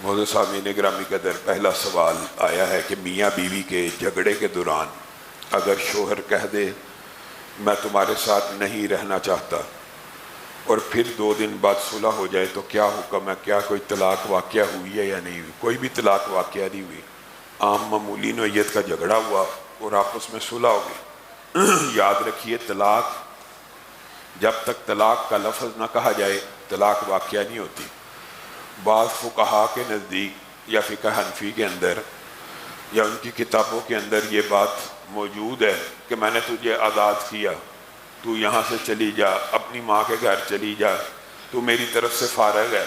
مولانا سامعین گرامی قدر، پہلا سوال آیا ہے کہ میاں بیوی کے جھگڑے کے دوران اگر شوہر کہہ دے میں تمہارے ساتھ نہیں رہنا چاہتا اور پھر 2 دن بعد صلح ہو جائے تو کیا حکم ہے؟ کیا کوئی طلاق واقعہ ہوئی ہے یا نہیں ہوئی؟ کوئی بھی طلاق واقعہ نہیں ہوئی، عام معمولی نوعیت کا جھگڑا ہوا اور آپس میں صلح ہو گئی۔ یاد رکھیے، طلاق جب تک طلاق کا لفظ نہ کہا جائے طلاق واقعہ نہیں ہوتی۔ بعض فقہا کے نزدیک یا فقہ حنفی کے اندر یا ان کی کتابوں کے اندر یہ بات موجود ہے کہ میں نے تجھے آزاد کیا، تو یہاں سے چلی جا، اپنی ماں کے گھر چلی جا، تو میری طرف سے فارغ ہے۔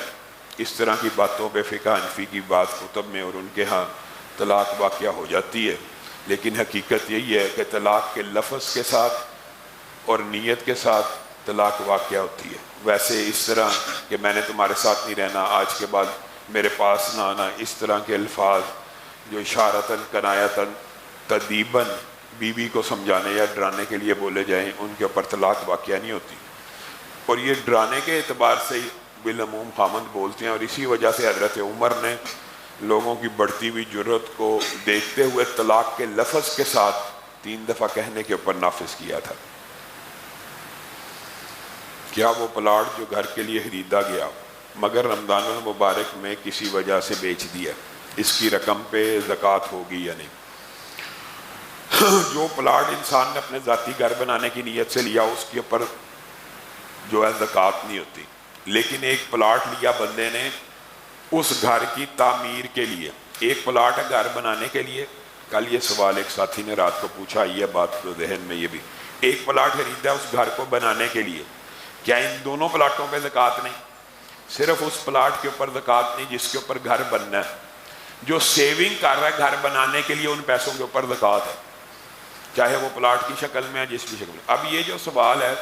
اس طرح کی باتوں پہ فقہ حنفی کی بات کتب میں اور ان کے ہاں طلاق واقعہ ہو جاتی ہے، لیکن حقیقت یہی ہے کہ طلاق کے لفظ کے ساتھ اور نیت کے ساتھ طلاق واقعہ ہوتی ہے۔ ویسے اس طرح کہ میں نے تمہارے ساتھ نہیں رہنا، آج کے بعد میرے پاس نہ آنا، اس طرح کے الفاظ جو اشارتاً کنایتاً تدیباً بیوی کو سمجھانے یا ڈرانے کے لیے بولے جائیں، ان کے اوپر طلاق واقعہ نہیں ہوتی۔ اور یہ ڈرانے کے اعتبار سے بالعموم خامند بولتے ہیں، اور اسی وجہ سے حضرت عمر نے لوگوں کی بڑھتی ہوئی جرت کو دیکھتے ہوئے طلاق کے لفظ کے ساتھ 3 دفعہ کہنے کے اوپر نافذ کیا تھا۔ کیا وہ پلاٹ جو گھر کے لیے خریدا گیا مگر رمضان المبارک میں کسی وجہ سے بیچ دیا، اس کی رقم پہ زکوٰۃ ہوگی یا نہیں؟ جو پلاٹ انسان نے اپنے ذاتی گھر بنانے کی نیت سے لیا اس کے اوپر جو ہے زکوٰۃ نہیں ہوتی، لیکن ایک پلاٹ لیا بندے نے اس گھر کی تعمیر کے لیے، ایک پلاٹ ہے گھر بنانے کے لیے۔ کل یہ سوال ایک ساتھی نے رات کو پوچھا، یہ بات تو ذہن میں یہ بھی، ایک پلاٹ خریدا ہے اس گھر کو بنانے کے لیے، کیا ان دونوں پلاٹوں پہ زکوٰۃ نہیں؟ صرف اس پلاٹ کے اوپر زکوٰۃ نہیں جس کے اوپر گھر بننا ہے۔ جو سیونگ کر رہا ہے گھر بنانے کے لیے ان پیسوں کے اوپر زکوٰۃ ہے، چاہے وہ پلاٹ کی شکل میں ہے جس بھی شکل میں۔ اب یہ جو سوال ہے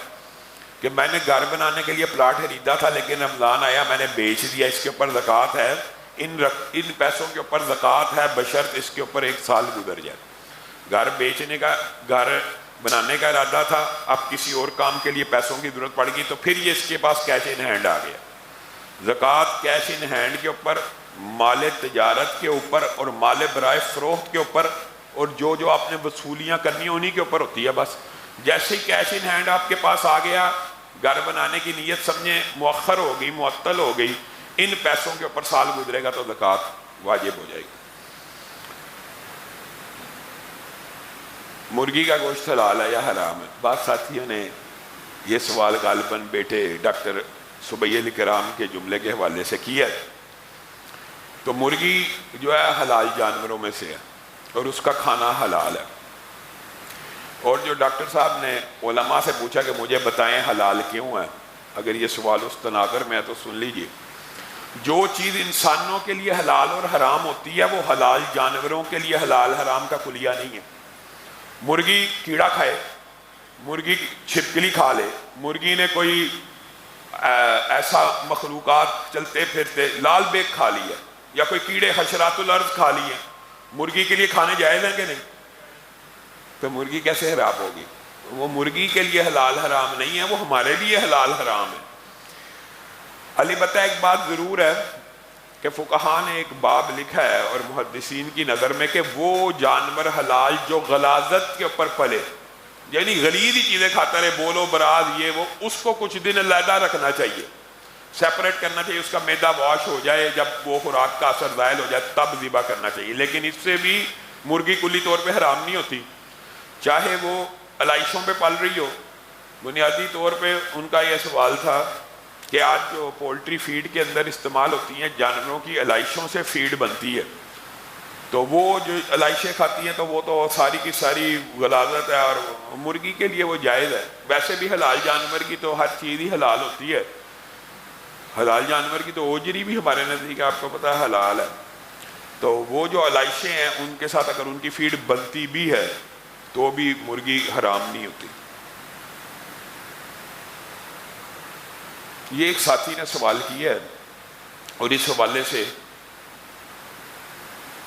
کہ میں نے گھر بنانے کے لیے پلاٹ خریدا تھا لیکن رمضان آیا میں نے بیچ دیا، اس کے اوپر زکوٰۃ ہے؟ ان پیسوں کے اوپر زکوٰۃ ہے بشرط اس کے اوپر 1 سال گزر جائے۔ گھر بیچنے کا، گھر بنانے کا ارادہ تھا، اب کسی اور کام کے لیے پیسوں کی ضرورت پڑ گئی تو پھر یہ اس کے پاس کیش ان ہینڈ آ گیا۔ زکوٰۃ کیش ان ہینڈ کے اوپر، مال تجارت کے اوپر اور مال برائے فروخت کے اوپر، اور جو آپ نے وصولیاں کرنی ہیں انہی کے اوپر ہوتی ہے۔ بس جیسے ہی کیش ان ہینڈ آپ کے پاس آ گیا، گھر بنانے کی نیت سمجھیں مؤخر ہو گئی، معطل ہو گئی، ان پیسوں کے اوپر سال گزرے گا تو زکوٰۃ واجب ہو جائے گی۔ مرغی کا گوشت حلال ہے یا حرام ہے؟ بعض ساتھیوں نے یہ سوال غالباً بیٹے ڈاکٹر سبیہ الکرام کے جملے کے حوالے سے کیا ہے۔ تو مرغی جو ہے حلال جانوروں میں سے ہے اور اس کا کھانا حلال ہے۔ اور جو ڈاکٹر صاحب نے علماء سے پوچھا کہ مجھے بتائیں حلال کیوں ہے، اگر یہ سوال اس تناظر میں ہے تو سن لیجئے۔ جو چیز انسانوں کے لیے حلال اور حرام ہوتی ہے وہ حلال جانوروں کے لیے حلال حرام کا کلیہ نہیں ہے۔ مرغی کیڑا کھائے، مرغی چھپکلی کھا لے، مرغی نے کوئی ایسا مخلوقات چلتے پھرتے لال بیگ کھا لیا یا کوئی کیڑے حشرات الارض کھا لیے، مرغی کے لیے کھانے جائز ہیں کہ نہیں؟ تو مرغی کیسے حرام ہوگی؟ وہ مرغی کے لیے حلال حرام نہیں ہے، وہ ہمارے لیے حلال حرام ہے۔ البتہ ایک بات ضرور ہے کہ فقہا نے ایک باب لکھا ہے اور محدثین کی نظر میں کہ وہ جانور حلال جو غلاظت کے اوپر پلے، یعنی غلیظ ہی چیزیں کھاتا رہے، بولو براز یہ وہ، اس کو کچھ دن علیحدہ رکھنا چاہیے، سیپریٹ کرنا چاہیے، اس کا معدہ واش ہو جائے، جب وہ خوراک کا اثر زائل ہو جائے تب ذبح کرنا چاہیے۔ لیکن اس سے بھی مرغی کلی طور پہ حرام نہیں ہوتی، چاہے وہ علائشوں پہ پل رہی ہو۔ بنیادی طور پہ ان کا یہ سوال تھا کہ آج جو پولٹری فیڈ کے اندر استعمال ہوتی ہیں جانوروں کی علائشوں سے فیڈ بنتی ہے، تو وہ جو علائشیں کھاتی ہیں تو وہ تو ساری کی ساری غلاظت ہے، اور مرغی کے لیے وہ جائز ہے۔ ویسے بھی حلال جانور کی تو ہر چیز ہی حلال ہوتی ہے، حلال جانور کی تو اوجری بھی ہمارے نزدیک آپ کو پتہ ہے حلال ہے۔ تو وہ جو علائشیں ہیں ان کے ساتھ اگر ان کی فیڈ بنتی بھی ہے تو بھی مرغی حرام نہیں ہوتی۔ یہ ایک ساتھی نے سوال کیا ہے اور اس حوالے سے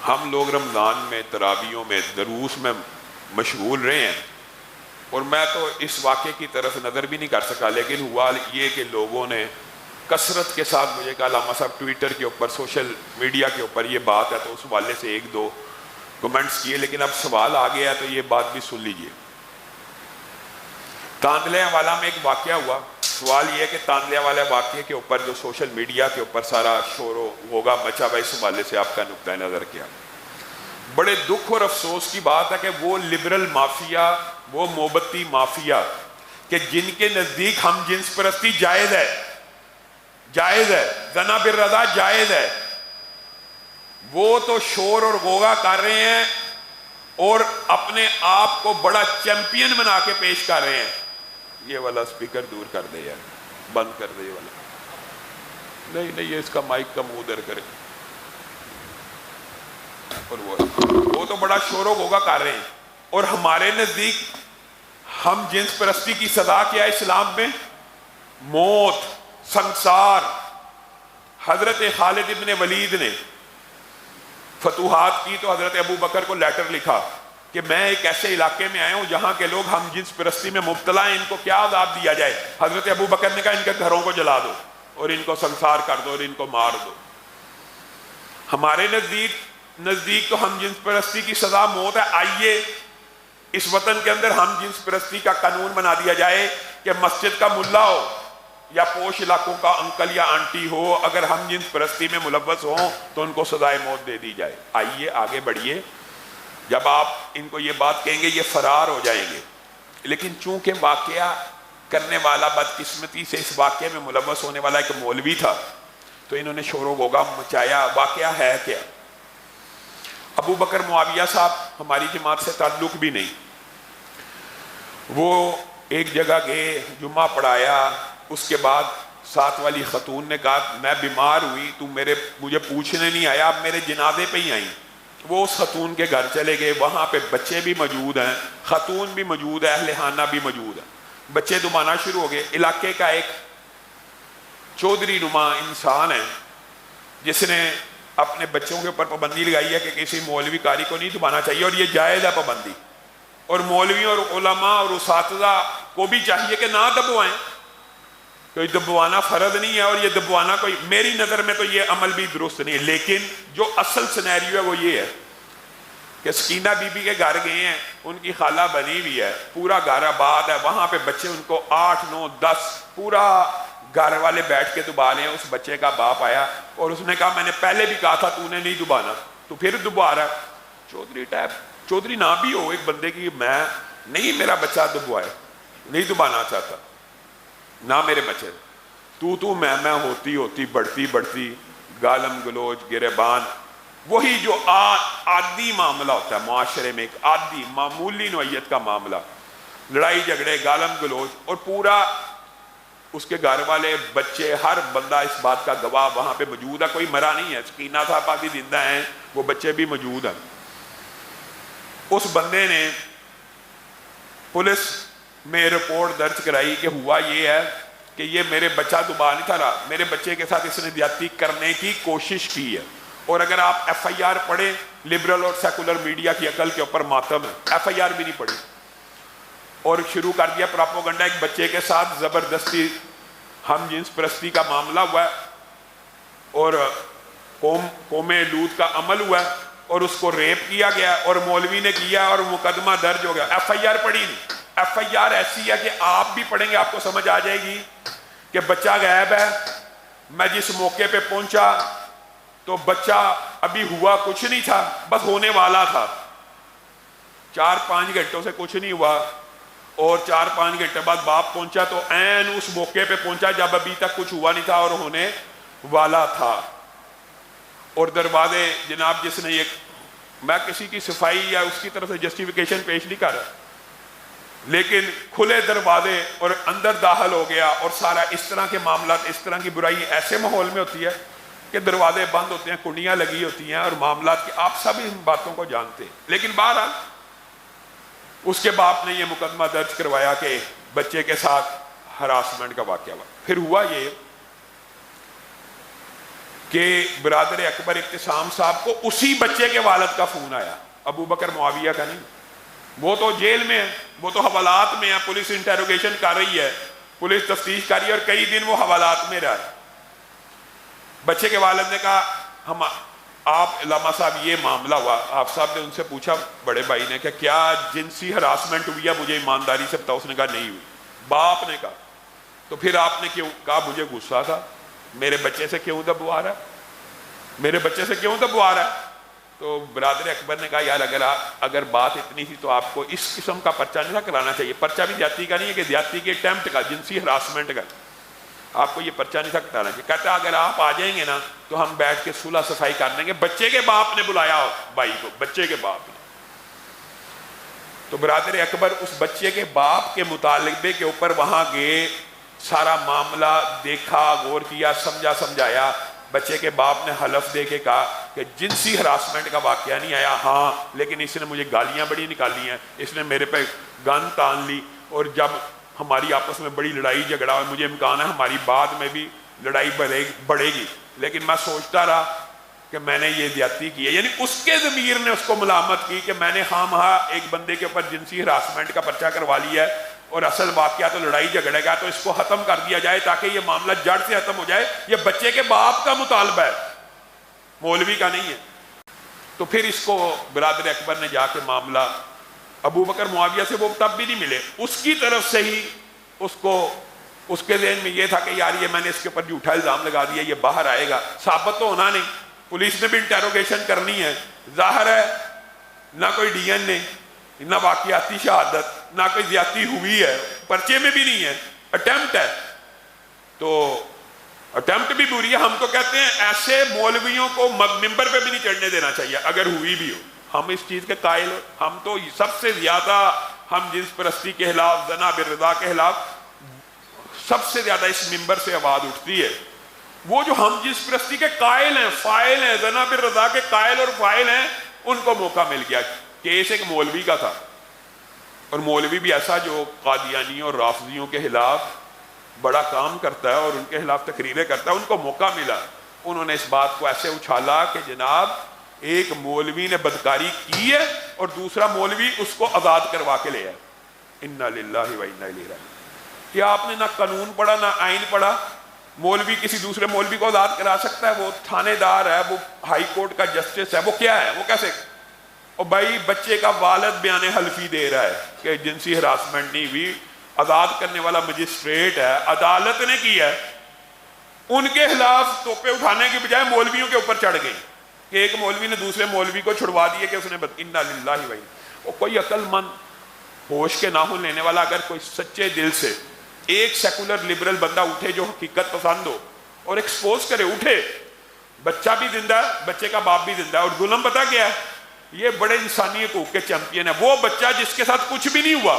ہم لوگ رمضان میں تراویحوں میں دروس میں مشغول رہے ہیں، اور میں تو اس واقعے کی طرف نظر بھی نہیں کر سکا، لیکن ہوا یہ کہ لوگوں نے کثرت کے ساتھ مجھے کہا علامہ صاحب ٹویٹر کے اوپر سوشل میڈیا کے اوپر یہ بات ہے، تو اس حوالے سے ایک دو کمنٹس کیے، لیکن اب سوال آ گیا ہے تو یہ بات بھی سن لیجئے۔ تاندلے والا میں ایک واقعہ ہوا، سوال یہ ہے کہ تاندلے والے واقعے کے اوپر جو سوشل میڈیا کے اوپر سارا شور و ہوگا مچا ہوا، اس حوالے سے آپ کا نقطہ نظر کیا؟ بڑے دکھ اور افسوس کی بات ہے کہ وہ لبرل مافیا، وہ موبتی مافیا کہ جن کے نزدیک ہم جنس پرستی جائز ہے، جائز ہے، زنا بالرضا جائز ہے، وہ تو شور اور غوغا کر رہے ہیں اور اپنے آپ کو بڑا چیمپئن بنا کے پیش کر رہے ہیں۔ یہ والا سپیکر دور کر دے یار، بند کر دے یہ والا، نہیں یہ اس کا مائک کا منہ ادھر کرے۔ اور وہ تو بڑا شور و غوغا کر رہے ہیں، اور ہمارے نزدیک ہم جنس پرستی کی سزا کیا اسلام میں؟ موت، سنسار۔ حضرت خالد ابن ولید نے فتوحات کی تو حضرت ابو بکر کو لیٹر لکھا کہ میں ایک ایسے علاقے میں آیا ہوں جہاں کے لوگ ہم جنس پرستی میں مبتلا ہیں، ان کو کیا عذاب دیا جائے؟ حضرت ابو بکر نے کہا ان کے گھروں کو جلا دو اور ان کو سنسار کر دو اور ان کو مار دو۔ ہمارے نزدیک تو ہم جنس پرستی کی سزا موت ہے۔ آئیے اس وطن کے اندر ہم جنس پرستی کا قانون بنا دیا جائے کہ مسجد کا ملا ہو یا پوش علاقوں کا انکل یا آنٹی ہو، اگر ہم جنس پرستی میں ملوث ہوں تو ان کو سزائے موت دے دی جائے۔ آئیے آگے بڑھیے، جب آپ ان کو یہ بات کہیں گے یہ فرار ہو جائیں گے، لیکن چونکہ واقعہ کرنے والا بدقسمتی سے اس واقعے میں ملوث ہونے والا ایک مولوی تھا تو انہوں نے شور و غوغا مچایا۔ واقعہ ہے کیا؟ ابو بکر معاویہ صاحب ہماری جماعت سے تعلق بھی نہیں، وہ ایک جگہ گئے، جمعہ پڑھایا، اس کے بعد ساتھ والی خاتون نے کہا میں بیمار ہوئی، تو مجھے پوچھنے نہیں آیا، اب میرے جنازے پہ ہی آئیں۔ وہ اس خاتون کے گھر چلے گئے، وہاں پہ بچے بھی موجود ہیں، خاتون بھی موجود ہے، اہل خانہ بھی موجود ہے۔ بچے دبانا شروع ہو گئے۔ علاقے کا ایک چودھری نما انسان ہے جس نے اپنے بچوں کے اوپر پابندی لگائی ہے کہ کسی مولوی قاری کو نہیں دبانا چاہیے، اور یہ جائز ہے پابندی، اور مولوی اور علماء اور اساتذہ کو بھی چاہیے کہ نہ دبوائیں، کوئی دبوانا فرض نہیں ہے، اور یہ دبوانا کوئی، میری نظر میں تو یہ عمل بھی درست نہیں ہے۔ لیکن جو اصل سینیریو ہے وہ یہ ہے کہ سکینہ بی بی کے گھر گئے ہیں، ان کی خالہ بنی ہوئی ہے، پورا گھر آباد ہے، وہاں پہ بچے ان کو 8 9 10 پورا گھر والے بیٹھ کے دبا رہے ہیں۔ اس بچے کا باپ آیا اور اس نے کہا میں نے پہلے بھی کہا تھا تو نے نہیں دبانا، تو پھر دبا رہا ہے۔ چودھری نہ بھی ہو ایک بندے کی، میں نہیں میرا بچہ دبوائے، نہیں دبانا چاہتا، نہ میرے بچے، تو میں ہوتی بڑھتی گالم گلوچ گریبان، وہی جو عادی معاملہ ہوتا ہے معاشرے میں، ایک عادی معمولی نوعیت کا معاملہ، لڑائی جھگڑے، گالم گلوچ، اور پورا اس کے گھر والے، بچے، ہر بندہ اس بات کا گواہ وہاں پہ موجود ہے، کوئی مرا نہیں ہے، سکینہ صاحبہ بھی زندہ ہیں، وہ بچے بھی موجود ہیں۔ اس بندے نے پولیس میں رپورٹ درج کرائی کہ ہوا یہ ہے کہ یہ میرے بچہ دبا نہیں تھا رہا، میرے بچے کے ساتھ اس نے زیادتی کرنے کی کوشش کی ہے۔ اور اگر آپ ایف آئی آر پڑھیں، لبرل اور سیکولر میڈیا کی عقل کے اوپر ماتم ہے، ایف آئی آر بھی نہیں پڑھی، اور شروع کر دیا پراپوگنڈا، ایک بچے کے ساتھ زبردستی ہم جنس پرستی کا معاملہ ہوا ہے اور قوم لوط کا عمل ہوا ہے اور اس کو ریپ کیا گیا اور مولوی نے کیا اور مقدمہ درج ہو گیا۔ ایف آئی آر پڑھی نہیں، ایف آئی آر ایسی ہے کہ آپ بھی پڑھیں گے آپ کو سمجھ آ جائے گی کہ بچہ غائب ہے، میں جس موقع پہ پہنچا تو بچہ ابھی ہوا کچھ نہیں تھا، بس ہونے والا تھا، 4-5 گھنٹوں سے کچھ نہیں ہوا، اور 4-5 گھنٹے بعد باپ پہنچا تو عین اس موقع پہ پہنچا جب ابھی تک کچھ ہوا نہیں تھا اور ہونے والا تھا۔ اور دروازے جناب، جس نے یہ، میں کسی کی صفائی یا اس کی طرف سے جسٹیفیکیشن پیش نہیں کر رہا، لیکن کھلے دروازے اور اندر داخل ہو گیا، اور سارا اس طرح کے معاملات، اس طرح کی برائی ایسے ماحول میں ہوتی ہے کہ دروازے بند ہوتے ہیں، کنڈیاں لگی ہوتی ہیں اور معاملات کی، آپ سب ان باتوں کو جانتے ہیں۔ لیکن بہرحال اس کے باپ نے یہ مقدمہ درج کروایا کہ بچے کے ساتھ ہراسمنٹ کا واقعہ ہوا۔ پھر ہوا یہ کہ برادر اکبر ابتسام صاحب کو اسی بچے کے والد کا فون آیا، ابو بکر معاویہ کا نہیں، وہ تو جیل میں ہے، وہ تو حوالات میں ہے، پولیس انٹروگیشن کر رہی ہے، پولیس تفتیش کر رہی ہے، اور کئی دن وہ حوالات میں رہا ہے۔ بچے کے والد نے کہا ہم آپ علامہ صاحب یہ معاملہ ہوا. آپ صاحب نے ان سے پوچھا بڑے بھائی نے کہ کیا جنسی ہراسمنٹ ہوئی ہے, مجھے ایمانداری سے بتاؤ. اس نے کہا نہیں ہوئی. باپ نے کہا تو پھر آپ نے کیوں کہا مجھے غصہ تھا, میرے بچے سے کیوں دبوا رہا ہے, میرے بچے سے کیوں دبوا رہا ہے. تو برادر اکبر نے کہا یار اگر بات اتنی تھی تو آپ کو اس قسم کا پرچہ نہیں تھا کرانا چاہیے. پرچہ بھی زیادتی کا نہیں ہے کہ زیادتی کے اٹیمپٹ کا, جنسی ہراسمنٹ کا, آپ کو یہ پرچہ نہیں تھا کرانا چاہیے. کہتا اگر آپ آ جائیں گے نا تو ہم بیٹھ کے صلح صفائی کر دیں گے. بچے کے باپ نے بلایا بھائی کو, بچے کے باپ نے. تو برادر اکبر اس بچے کے باپ کے مطالبے کے اوپر وہاں گئے, سارا معاملہ دیکھا, غور کیا, سمجھایا. بچے کے باپ نے حلف دے کے کہا کہ جنسی ہراسمنٹ کا واقعہ نہیں آیا, ہاں لیکن اس نے مجھے گالیاں بڑی نکالی ہیں, اس نے میرے پہ گن تان لی, اور جب ہماری آپس میں بڑی لڑائی جھگڑا, مجھے امکان ہے ہماری بعد میں بھی لڑائی بڑھے گی, لیکن میں سوچتا رہا کہ میں نے یہ زیادتی کی ہے. یعنی اس کے ضمیر نے اس کو ملامت کی کہ میں نے خواہاں ایک بندے کے اوپر جنسی ہراسمنٹ کا پرچہ کروا لیا ہے, اور اصل واقعہ تو لڑائی جھگڑے کا, تو اس کو ختم کر دیا جائے تاکہ یہ معاملہ جڑ سے ختم ہو جائے. یہ بچے کے باپ کا مطالبہ ہے, مولوی کا نہیں ہے. تو پھر اس کو برادر اکبر نے جا کے معاملہ ابو بکر معاویہ سے, وہ تب بھی نہیں ملے, اس کی طرف سے ہی اس کے ذہن میں یہ تھا کہ یار یہ میں نے اس کے اوپر جھوٹا الزام لگا دیا, یہ باہر آئے گا, ثابت تو ہونا نہیں, پولیس نے بھی انٹیروگیشن کرنی ہے, ظاہر ہے نہ کوئی ڈی این اے, نہ واقعاتی شہادت, نہ کوئی زیادتی ہوئی ہے, پرچے میں بھی نہیں ہے, اٹیمپٹ ہے. تو اٹیمپٹ بھی بری ہے. ہم تو کہتے ہیں ایسے مولویوں کو ممبر پہ بھی نہیں چڑھنے دینا چاہیے اگر ہوئی بھی ہو. ہم اس چیز کے قائل ہو, ہم تو سب سے زیادہ ہم جنس پرستی کے خلاف, زنا بالرضا کے خلاف سب سے زیادہ اس ممبر سے آواز اٹھتی ہے. وہ جو ہم جنس پرستی کے قائل ہیں, فاعل ہیں, زنا بالرضا کے قائل اور فاعل ہیں, ان کو موقع مل گیا. کیس ایک مولوی کا تھا, اور مولوی بھی ایسا جو قادیانیوں اور رافضیوں کے خلاف بڑا کام کرتا ہے اور ان کے خلاف تقریریں کرتا ہے. ان کو موقع ملا, انہوں نے اس بات کو ایسے اچھالا کہ جناب ایک مولوی نے بدکاری کی ہے اور دوسرا مولوی اس کو آزاد کروا کے لے آئے. انا للہ و انا الیہ راجعون. کیا آپ نے نہ قانون پڑھا نہ آئین پڑھا؟ مولوی کسی دوسرے مولوی کو آزاد کرا سکتا ہے؟ وہ تھانے دار ہے, وہ ہائی کورٹ کا جسٹس ہے, وہ کیا ہے, وہ کیسے؟ اور بھائی بچے کا والد بیان حلفی دے رہا ہے کہ جنسی ہراسمنٹ نہیں ہوئی, آزاد کرنے والا مجسٹریٹ ہے, عدالت نے کیا ہے. ان کے خلاف توپے اٹھانے کی بجائے مولویوں کے اوپر چڑھ گئی کہ ایک مولوی نے دوسرے مولوی کو چھڑوا دیا کہ اس نے انا للہ و انا. اور کوئی عقل مند ہوش کے ناخن لینے والا اگر کوئی سچے دل سے ایک سیکولر لبرل بندہ اٹھے جو حقیقت پسند ہو اور ایکسپوز کرے, اٹھے, بچہ بھی زندہ ہے, بچے کا باپ بھی زندہ ہے. اور ظلم پتہ کیا ہے, یہ بڑے انسانی حقوق کے چیمپئن ہے. وہ بچہ جس کے ساتھ کچھ بھی نہیں ہوا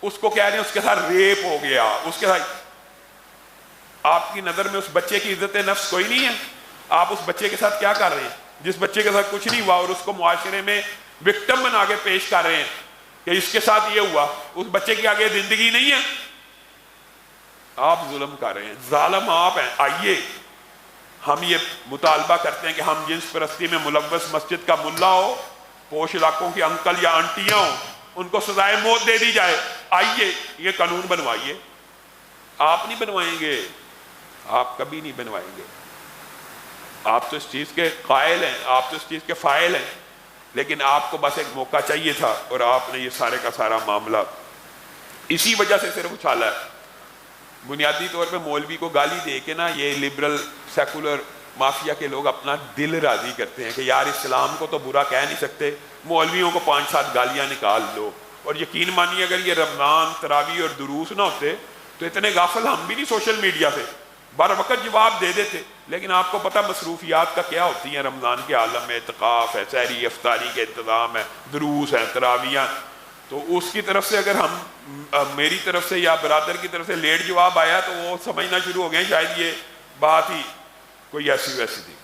اس کو کہہ رہے ہیں اس کے ساتھ ریپ ہو گیا, اس کے ساتھ. آپ کی نظر میں اس بچے کی عزت نفس کوئی نہیں ہے؟ آپ اس بچے کے ساتھ کیا کر رہے ہیں جس بچے کے ساتھ کچھ نہیں ہوا اور اس کو معاشرے میں وکٹم بنا کے پیش کر رہے ہیں کہ اس کے ساتھ یہ ہوا, اس بچے کی آگے زندگی نہیں ہے. آپ ظلم کر رہے ہیں, ظالم آپ ہیں. آئیے ہم یہ مطالبہ کرتے ہیں کہ ہم جنس پرستی میں ملوث مسجد کا ملا ہو, پوش علاقوں کی انکل یا آنٹیاں ہوں, ان کو سزائے موت دے دی جائے. آئیے یہ قانون بنوائیے. آپ نہیں بنوائیں گے, آپ کبھی نہیں بنوائیں گے. آپ تو اس چیز کے قائل ہیں, آپ تو اس چیز کے فاعل ہیں, لیکن آپ کو بس ایک موقع چاہیے تھا اور آپ نے یہ سارے کا سارا معاملہ اسی وجہ سے صرف اچھالا ہے. بنیادی طور پہ مولوی کو گالی دے کے نا یہ لبرل سیکولر مافیا کے لوگ اپنا دل راضی کرتے ہیں کہ یار اسلام کو تو برا کہہ نہیں سکتے, مولویوں کو 5-7 گالیاں نکال دو. اور یقین مانیے اگر یہ رمضان, تراویح اور دروس نہ ہوتے تو اتنے غافل ہم بھی نہیں سوشل میڈیا سے, بر وقت جواب دے دیتے. لیکن آپ کو پتہ مصروفیات کا کیا ہوتی ہیں رمضان کے عالم میں, اعتکاف ہے, سحری افطاری کے انتظام ہے, دروس ہیں, تراویحاں. تو اس کی طرف سے اگر ہم میری طرف سے یا برادر کی طرف سے لیٹ جواب آیا تو وہ سمجھنا شروع ہو گئے شاید یہ بات ہی کوئی ایسی ویسی تھی.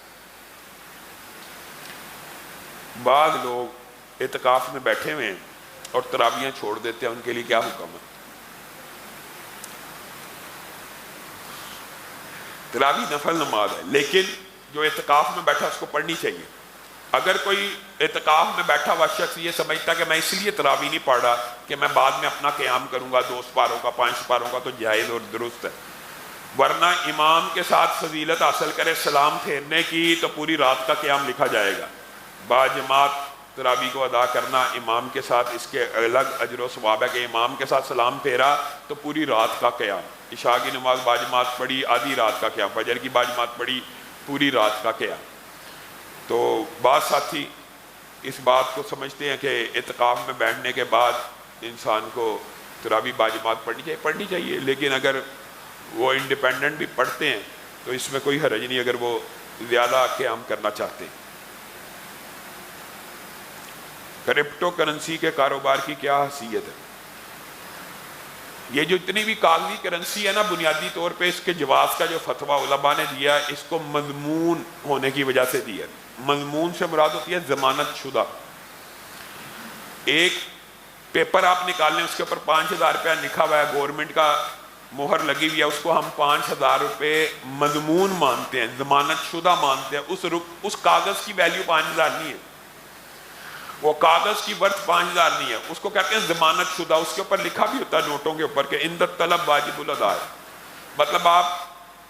بعض لوگ اعتکاف میں بیٹھے ہوئے ہیں اور تراویحاں چھوڑ دیتے ہیں, ان کے لیے کیا حکم ہے؟ تراویح نفل نماز ہے, لیکن جو اعتکاف میں بیٹھا اس کو پڑھنی چاہیے. اگر کوئی اعتکاف میں بیٹھا ہوا شخص یہ سمجھتا کہ میں اس لیے تراویح نہیں پڑھ رہا کہ میں بعد میں اپنا قیام کروں گا 2 سپاروں کا 5 سپاروں کا, تو جائز اور درست ہے. ورنہ امام کے ساتھ فضیلت حاصل کرے سلام پھیرنے کی تو پوری رات کا قیام لکھا جائے گا. باجماعت تراویح کو ادا کرنا امام کے ساتھ، اس کے الگ اجر و ثواب ہے کہ امام کے ساتھ سلام پھیرا تو پوری رات کا قیام. عشاء کی نماز باجماعت پڑھی آدھی رات کا قیام، فجر کی باجماعت پڑھی پوری رات کا قیام. تو بعض ساتھی اس بات کو سمجھتے ہیں کہ اعتکاف میں بیٹھنے کے بعد انسان کو تراویح باجماعت پڑھنی چاہیے، لیکن اگر وہ انڈیپینڈنٹ بھی پڑھتے ہیں تو اس میں کوئی حرج نہیں اگر وہ زیادہ قیام کرنا چاہتے ہیں. کرپٹو کرنسی کے کاروبار کی کیا حیثیت ہے؟ یہ جو اتنی بھی کاغذی کرنسی ہے نا، بنیادی طور پہ اس کے جواز کا جو فتویٰ علماء نے دیا اس کو مضمون ہونے کی وجہ سے دیا. مضمون سے مراد ہوتی ہے ضمانت شدہ. ایک پیپر آپ نکال لیں، اس کے اوپر 5,000 روپیہ لکھا ہوا ہے، گورنمنٹ کا مہر لگی ہوئی ہے، اس کو ہم 5,000 روپے مضمون مانتے ہیں، ضمانت شدہ مانتے ہیں. اس کاغذ کی ویلیو 5,000 نہیں ہے، وہ کاغذ کی ورث 5,000 نہیں ہے، اس کو کہتے ہیں ضمانت شدہ. اس کے اوپر لکھا بھی ہوتا ہے نوٹوں کے اوپر کہ عند الطلب واجب الادا. مطلب آپ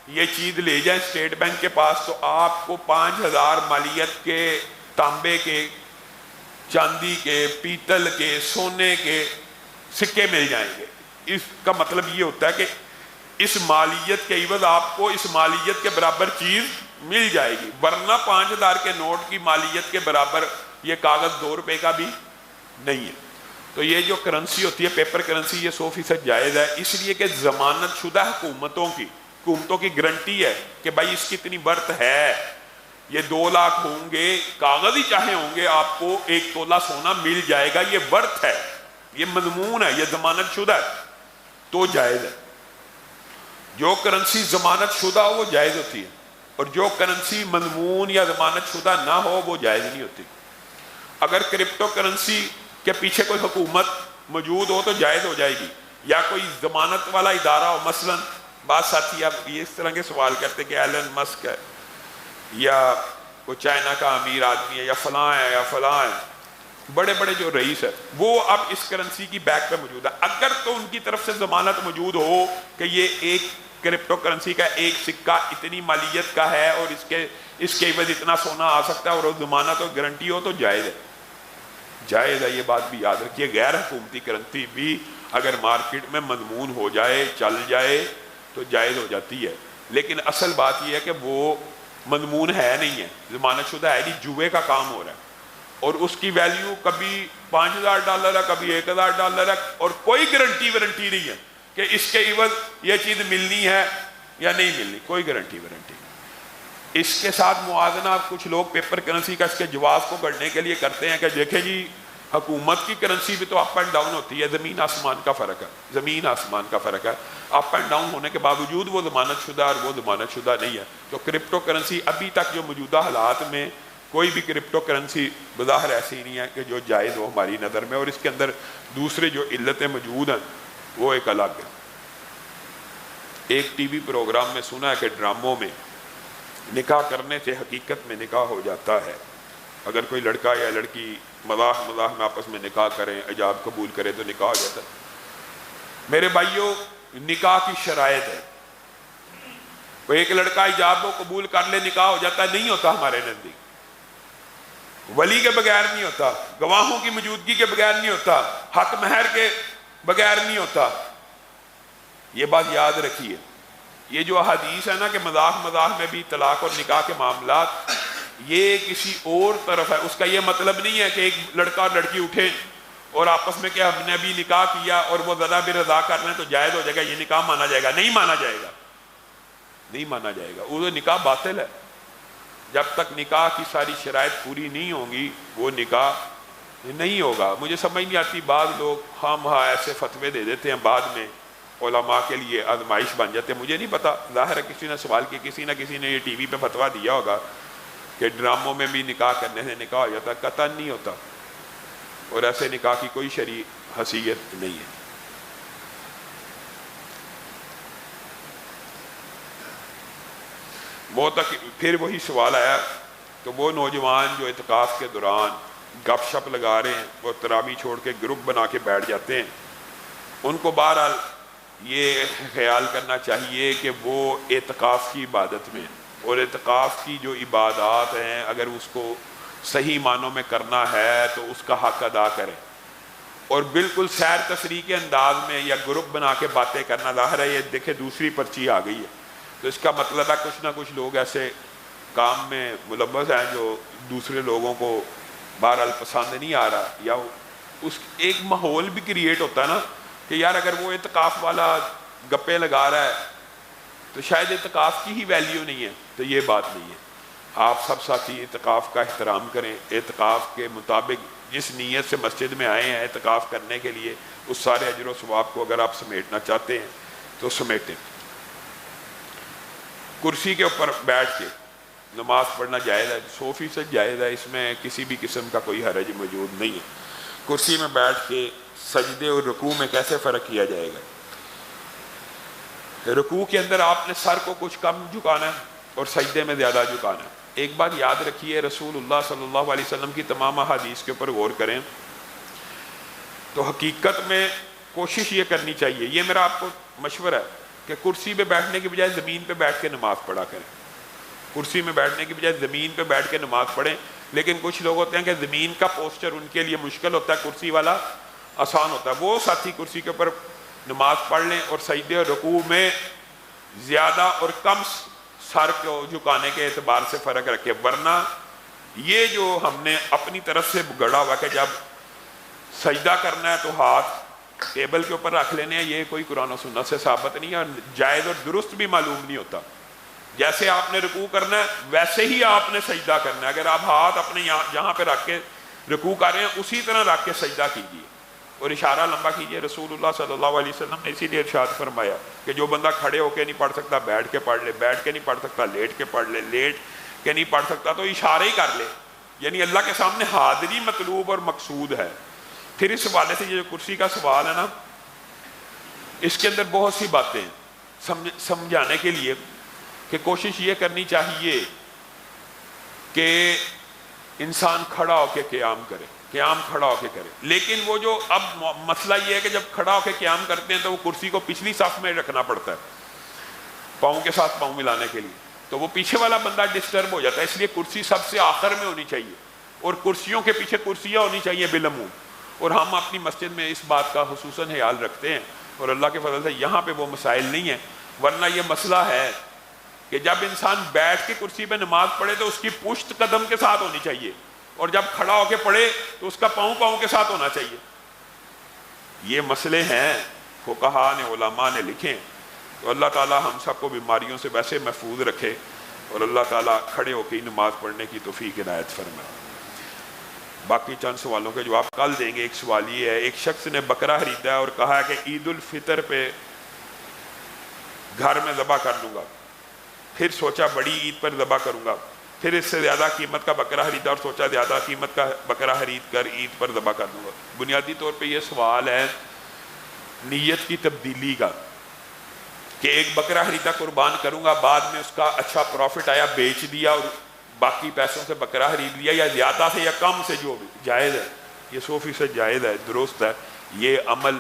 یہ چیز لے جائیں اسٹیٹ بینک کے پاس تو آپ کو 5,000 مالیت کے تانبے کے، چاندی کے، پیتل کے، سونے کے سکے مل جائیں گے. اس کا مطلب یہ ہوتا ہے کہ اس مالیت کے عوض آپ کو اس مالیت کے برابر چیز مل جائے گی، ورنہ 5,000 کے نوٹ کی مالیت کے برابر یہ کاغذ 2 روپے کا بھی نہیں ہے. تو یہ جو کرنسی ہوتی ہے پیپر کرنسی، یہ 100% جائز ہے، اس لیے کہ ضمانت شدہ حکومتوں کی گارنٹی ہے کہ بھائی اس کی اتنی برت ہے، یہ 2 لاکھ ہوں گے، کاغذ ہی چاہے ہوں گے، آپ کو 1 تولہ سونا مل جائے گا، یہ برت ہے، یہ مضمون ہے، یہ ضمانت شدہ ہے، تو جائز ہے. جو کرنسی ضمانت شدہ ہو وہ جائز ہوتی ہے، اور جو کرنسی مضمون یا ضمانت شدہ نہ ہو وہ جائز نہیں ہوتی. اگر کرپٹو کرنسی کے پیچھے کوئی حکومت موجود ہو تو جائز ہو جائے گی، یا کوئی ضمانت والا ادارہ ہو. مثلا بعض ساتھی اب یہ اس طرح کے سوال کرتے کہ ایلن مسک ہے یا وہ چائنا کا امیر آدمی ہے یا فلاں ہے یا فلاں ہے، بڑے بڑے جو رئیس ہے وہ اب اس کرنسی کی بیک پہ موجود ہے. اگر تو ان کی طرف سے ضمانت موجود ہو کہ یہ ایک کرپٹو کرنسی کا ایک سکہ اتنی مالیت کا ہے اور اس کے عوض اتنا سونا آ سکتا ہے، اور وہ ضمانت اور گارنٹی ہو تو جائز ہے. جائز ہے، یہ بات بھی یاد رکھیے. غیر حکومتی کرنسی بھی اگر مارکیٹ میں مضمون ہو جائے، چل جائے تو جائز ہو جاتی ہے. لیکن اصل بات یہ ہے کہ وہ مضمون ہے نہیں ہے، ضمانت شدہ ہے نہیں، جوئے کا کام ہو رہا ہے، اور اس کی ویلیو کبھی $5,000 ہے، کبھی $1,000 ہے، اور کوئی گارنٹی وارنٹی نہیں ہے کہ اس کے عوض یہ چیز ملنی ہے یا نہیں ملنی، کوئی گارنٹی وارنٹی. اس کے ساتھ موازنہ کچھ لوگ پیپر کرنسی کا اس کے جواز کو کرنے کے لیے کرتے ہیں کہ دیکھیں جی حکومت کی کرنسی بھی تو اپ اینڈ ڈاؤن ہوتی ہے، زمین آسمان کا فرق ہے، زمین آسمان کا فرق ہے. اپ اینڈ ڈاؤن ہونے کے باوجود وہ ضمانت شدہ اور وہ ضمانت شدہ نہیں ہے. تو کرپٹو کرنسی ابھی تک جو موجودہ حالات میں کوئی بھی کرپٹو کرنسی بظاہر ایسی نہیں ہے کہ جو جائز ہو ہماری نظر میں، اور اس کے اندر دوسرے جو علتیں موجود ہیں وہ ایک الگ ہے. ایک ٹی وی پروگرام میں سنا ہے کہ ڈراموں میں نکاح کرنے سے حقیقت میں نکاح ہو جاتا ہے. اگر کوئی لڑکا یا لڑکی مزاح میں آپس میں نکاح کریں، حجاب قبول کرے تو نکاح ہو جاتا ہے. میرے بھائیوں، نکاح کی شرائط ہے. کوئی ایک لڑکا حجاب کو قبول کر لے نکاح ہو جاتا ہے؟ نہیں ہوتا. ہمارے نزدیک ولی کے بغیر نہیں ہوتا، گواہوں کی موجودگی کے بغیر نہیں ہوتا، حق مہر کے بغیر نہیں ہوتا. یہ بات یاد رکھیے. یہ جو حدیث ہے نا کہ مزاح میں بھی طلاق اور نکاح کے معاملات، یہ کسی اور طرف ہے. اس کا یہ مطلب نہیں ہے کہ ایک لڑکا اور لڑکی اٹھے اور آپس میں کہ ہم نے ابھی نکاح کیا اور وہ زدہ برضا کر لیں تو جائز ہو جائے گا، یہ نکاح مانا جائے گا. نہیں مانا جائے گا، نہیں مانا جائے گا. وہ نکاح باطل ہے. جب تک نکاح کی ساری شرائط پوری نہیں ہوں گی وہ نکاح نہیں ہوگا. مجھے سمجھ نہیں آتی، بعض لوگ خام ہاں ایسے فتوے دے دیتے ہیں، بعد میں علماء کے لیے آزمائش بن جاتے ہیں. مجھے نہیں پتا، ظاہر ہے کسی نے سوال کیا، کسی نہ کسی نے یہ ٹی وی پہ فتویٰ دیا ہوگا کہ ڈراموں میں بھی نکاح کرنے سے نکاح ہو جاتا ہے. قطعاً نہیں ہوتا، اور ایسے نکاح کی کوئی شرعی حیثیت نہیں ہے. پھر وہی سوال آیا تو وہ نوجوان جو اعتکاف کے دوران گپ شپ لگا رہے ہیں، وہ تراویح چھوڑ کے گروپ بنا کے بیٹھ جاتے ہیں، ان کو بہرحال یہ خیال کرنا چاہیے کہ وہ اعتکاف کی عبادت میں، اور اعتکاف کی جو عبادات ہیں اگر اس کو صحیح معنوں میں کرنا ہے تو اس کا حق ادا کریں، اور بالکل سیر تفریح کے انداز میں یا گروپ بنا کے باتیں کرنا، ظاہر ہے یہ دیکھیں دوسری پرچی آ گئی ہے، تو اس کا مطلب ہے کچھ نہ کچھ لوگ ایسے کام میں ملوث ہیں جو دوسرے لوگوں کو بہرحال پسند نہیں آ رہا، یا اس ایک ماحول بھی کریٹ ہوتا ہے نا کہ یار اگر وہ اعتکاف والا گپے لگا رہا ہے تو شاید اعتکاف کی ہی ویلیو نہیں ہے، تو یہ بات نہیں ہے۔ آپ سب ساتھی اعتکاف کا احترام کریں، اعتکاف کے مطابق جس نیت سے مسجد میں آئے ہیں اعتکاف کرنے کے لیے، اس سارے اجر و ثواب کو اگر آپ سمیٹنا چاہتے ہیں تو سمیٹیں۔ کرسی کے اوپر بیٹھ کے نماز پڑھنا جائز ہے، 100% جائز ہے، اس میں کسی بھی قسم کا کوئی حرج موجود نہیں ہے۔ کرسی میں بیٹھ کے سجدے اور رکوع میں کیسے فرق کیا جائے گا؟ رکوع کے اندر آپ نے سر کو کچھ کم جھکانا ہے اور سجدے میں زیادہ جھکانا ہے۔ ایک بات یاد رکھیے، رسول اللہ صلی اللہ علیہ وسلم کی تمام احادیث کے اوپر غور کریں تو حقیقت میں کوشش یہ کرنی چاہیے، یہ میرا آپ کو مشورہ ہے کہ کرسی پہ بیٹھنے کی بجائے زمین پہ بیٹھ کے نماز پڑھا کریں۔ کرسی میں بیٹھنے کی بجائے زمین پہ بیٹھ کے نماز پڑھیں، لیکن کچھ لوگ ہوتے ہیں کہ زمین کا پوسچر ان کے لیے مشکل ہوتا ہے، کرسی والا آسان ہوتا ہے، وہ ساتھی کرسی کے اوپر نماز پڑھ لیں اور سجدے اور رکوع میں زیادہ اور کم سر کو جھکانے کے اعتبار سے فرق رکھے، ورنہ یہ جو ہم نے اپنی طرف سے گڑا ہوا کہ جب سجدہ کرنا ہے تو ہاتھ ٹیبل کے اوپر رکھ لینے ہیں، یہ کوئی قرآن و سنت سے ثابت نہیں ہے اور جائز اور درست بھی معلوم نہیں ہوتا۔ جیسے آپ نے رکوع کرنا ہے ویسے ہی آپ نے سجدہ کرنا ہے، اگر آپ ہاتھ اپنے جہاں پہ رکھ کے رکوع کر رہے ہیں اسی طرح رکھ کے سجدہ کیجیے اور اشارہ لمبا کیجیے۔ رسول اللہ صلی اللہ علیہ وسلم نے اسی لیے ارشاد فرمایا کہ جو بندہ کھڑے ہو کے نہیں پڑھ سکتا بیٹھ کے پڑھ لے، بیٹھ کے نہیں پڑھ سکتا لیٹ کے پڑھ لے، لیٹ کے نہیں پڑھ سکتا تو اشارے ہی کر لے، یعنی اللہ کے سامنے حاضری مطلوب اور مقصود ہے۔ پھر اس حوالے سے یہ جو کرسی کا سوال ہے نا، اس کے اندر بہت سی باتیں ہیں سمجھانے کے لیے کہ کوشش یہ کرنی چاہیے کہ انسان کھڑا ہو کے قیام کرے، قیام کھڑا ہو کے کرے، لیکن وہ جو اب مسئلہ یہ ہے کہ جب کھڑا ہو کے قیام کرتے ہیں تو وہ کرسی کو پچھلی صف میں رکھنا پڑتا ہے پاؤں کے ساتھ پاؤں ملانے کے لیے، تو وہ پیچھے والا بندہ ڈسٹرب ہو جاتا ہے، اس لیے کرسی سب سے آخر میں ہونی چاہیے اور کرسیوں کے پیچھے کرسیاں ہونی چاہیے بالعموم، اور ہم اپنی مسجد میں اس بات کا خصوصاً خیال رکھتے ہیں اور اللہ کے فضل سے یہاں پہ وہ مسائل نہیں ہیں، ورنہ یہ مسئلہ ہے کہ جب انسان بیٹھ کے کرسی پہ نماز پڑھے تو اس کی پشت قدم کے ساتھ ہونی چاہیے اور جب کھڑا ہو کے پڑھے تو اس کا پاؤں کے ساتھ ہونا چاہیے۔ یہ مسئلے ہیں فقہا نے، علماء نے لکھے، تو اللہ تعالی ہم سب کو بیماریوں سے ویسے محفوظ رکھے اور اللہ تعالی کھڑے ہو کے نماز پڑھنے کی توفیق عنایت فرمائے۔ باقی چند سوالوں کے جواب کل دیں گے۔ ایک سوال یہ ہے، ایک شخص نے بکرا خریدا ہے اور کہا ہے کہ عید الفطر پہ گھر میں ذبح کر لوں گا، پھر سوچا بڑی عید پر ذبح کروں گا، پھر اس سے زیادہ قیمت کا بکرا خریدا اور سوچا زیادہ قیمت کا بکرا خرید کر عید پر ذبح کر دوں گا۔ بنیادی طور پہ یہ سوال ہے نیت کی تبدیلی کا کہ ایک بکرا خریدا قربان کروں گا، بعد میں اس کا اچھا پروفٹ آیا بیچ دیا اور باقی پیسوں سے بکرا خرید لیا، یا زیادہ سے یا کم سے جو بھی جائز ہے، یہ 100% جائز ہے، درست ہے۔ یہ عمل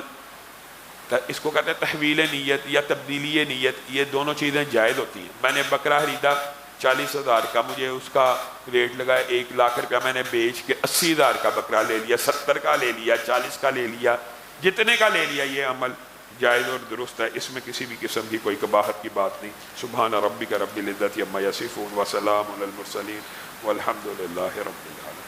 اس کو کہتے ہیں تحویل نیت یا تبدیلی نیت، یہ دونوں چیزیں جائز ہوتی ہیں۔ میں نے بکرا خریدا 40,000 کا، مجھے اس کا ریٹ لگا 1 لاکھ روپیہ، میں نے بیچ کے 80,000 کا بکرا لے لیا، 70 کا لے لیا، 40 کا لے لیا، جتنے کا لے لیا، یہ عمل جائز اور درست ہے، اس میں کسی بھی قسم کی کوئی قباحت کی بات نہیں۔ سبحان ربک رب العزت عما یصفون وسلام علی المرسلین والحمد للہ رب العالمین۔